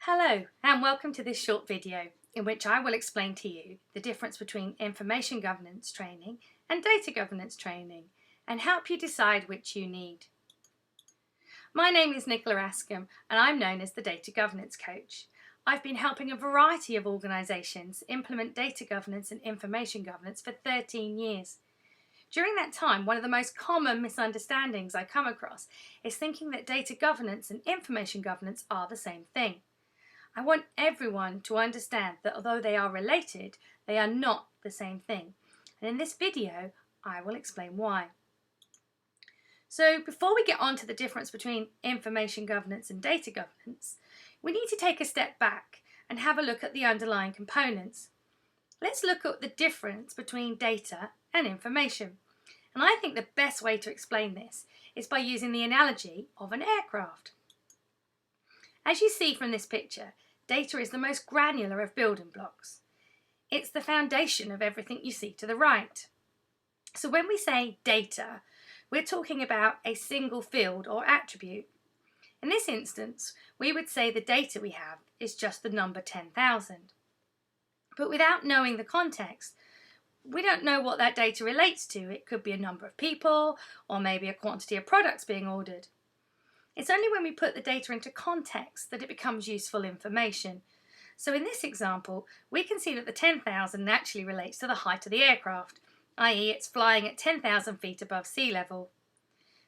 Hello and welcome to this short video in which I will explain to you the difference between information governance training and data governance training and help you decide which you need. My name is Nicola Askham and I'm known as the Data Governance Coach. I've been helping a variety of organisations implement data governance and information governance for 13 years. During that time, one of the most common misunderstandings I come across is thinking that data governance and information governance are the same thing. I want everyone to understand that although they are related, they are not the same thing. And in this video, I will explain why. So before we get on to the difference between information governance and data governance, we need to take a step back and have a look at the underlying components. Let's look at the difference between data and information. And I think the best way to explain this is by using the analogy of an aircraft. As you see from this picture, data is the most granular of building blocks. It's the foundation of everything you see to the right. So when we say data, we're talking about a single field or attribute. In this instance, we would say the data we have is just the number 10,000. But without knowing the context, we don't know what that data relates to. It could be a number of people or maybe a quantity of products being ordered. It's only when we put the data into context that it becomes useful information. So in this example, we can see that the 10,000 actually relates to the height of the aircraft, i.e. it's flying at 10,000 feet above sea level.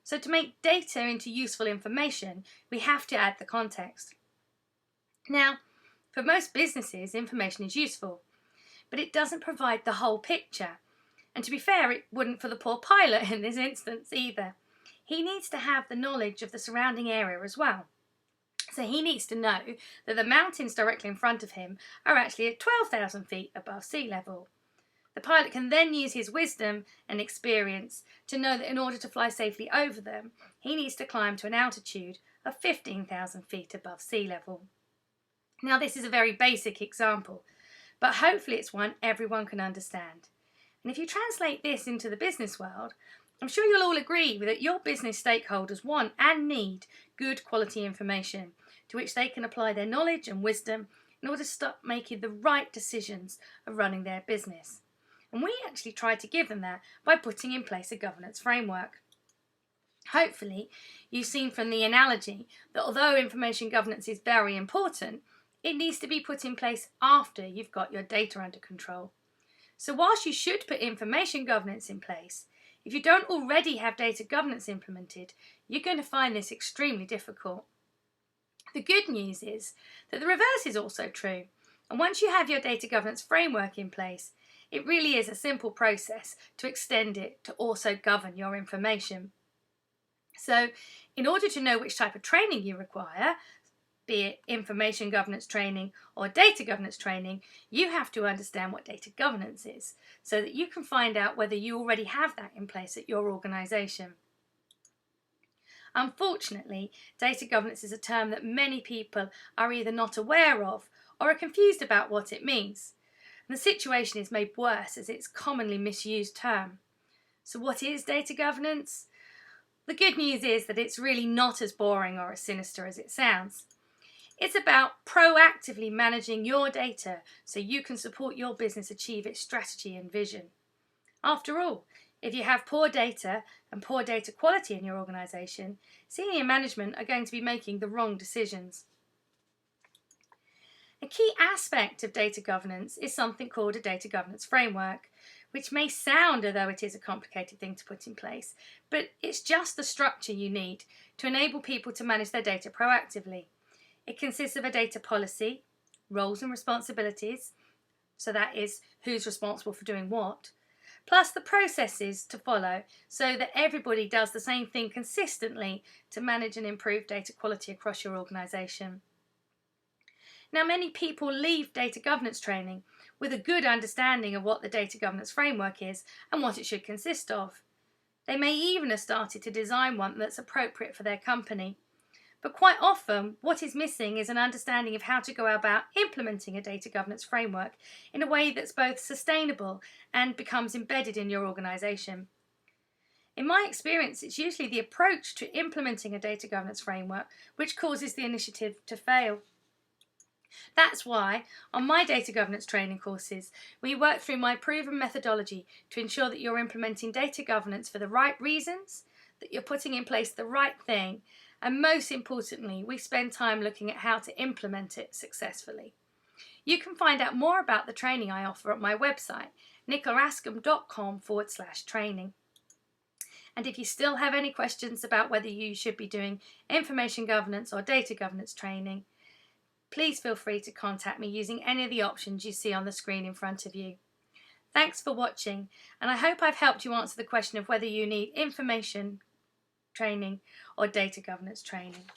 So to make data into useful information, we have to add the context. Now, for most businesses, information is useful, but it doesn't provide the whole picture. And to be fair, it wouldn't for the poor pilot in this instance either. He needs to have the knowledge of the surrounding area as well. So he needs to know that the mountains directly in front of him are actually at 12,000 feet above sea level. The pilot can then use his wisdom and experience to know that in order to fly safely over them, he needs to climb to an altitude of 15,000 feet above sea level. Now this is a very basic example, but hopefully it's one everyone can understand. And if you translate this into the business world, I'm sure you'll all agree that your business stakeholders want and need good quality information to which they can apply their knowledge and wisdom in order to start making the right decisions of running their business. And we actually try to give them that by putting in place a governance framework. Hopefully, you've seen from the analogy that although information governance is very important, it needs to be put in place after you've got your data under control. So whilst you should put information governance in place, if you don't already have data governance implemented, you're going to find this extremely difficult. The good news is that the reverse is also true. And once you have your data governance framework in place, it really is a simple process to extend it to also govern your information. So in order to know which type of training you require, be it information governance training or data governance training, you have to understand what data governance is so that you can find out whether you already have that in place at your organisation. Unfortunately, data governance is a term that many people are either not aware of or are confused about what it means. And the situation is made worse as it's a commonly misused term. So what is data governance? The good news is that it's really not as boring or as sinister as it sounds. It's about proactively managing your data so you can support your business achieve its strategy and vision. After all, if you have poor data and poor data quality in your organisation, senior management are going to be making the wrong decisions. A key aspect of data governance is something called a data governance framework, which may sound as though it is a complicated thing to put in place, but it's just the structure you need to enable people to manage their data proactively. It consists of a data policy, roles and responsibilities, so that is who's responsible for doing what, plus the processes to follow so that everybody does the same thing consistently to manage and improve data quality across your organisation. Now, many people leave data governance training with a good understanding of what the data governance framework is and what it should consist of. They may even have started to design one that's appropriate for their company. But quite often, what is missing is an understanding of how to go about implementing a data governance framework in a way that's both sustainable and becomes embedded in your organisation. In my experience, it's usually the approach to implementing a data governance framework which causes the initiative to fail. That's why, on my data governance training courses, we work through my proven methodology to ensure that you're implementing data governance for the right reasons, that you're putting in place the right thing, and most importantly, we spend time looking at how to implement it successfully. You can find out more about the training I offer at my website, nicolaascombe.com/training. And if you still have any questions about whether you should be doing information governance or data governance training, please feel free to contact me using any of the options you see on the screen in front of you. Thanks for watching, and I hope I've helped you answer the question of whether you need information training or data governance training.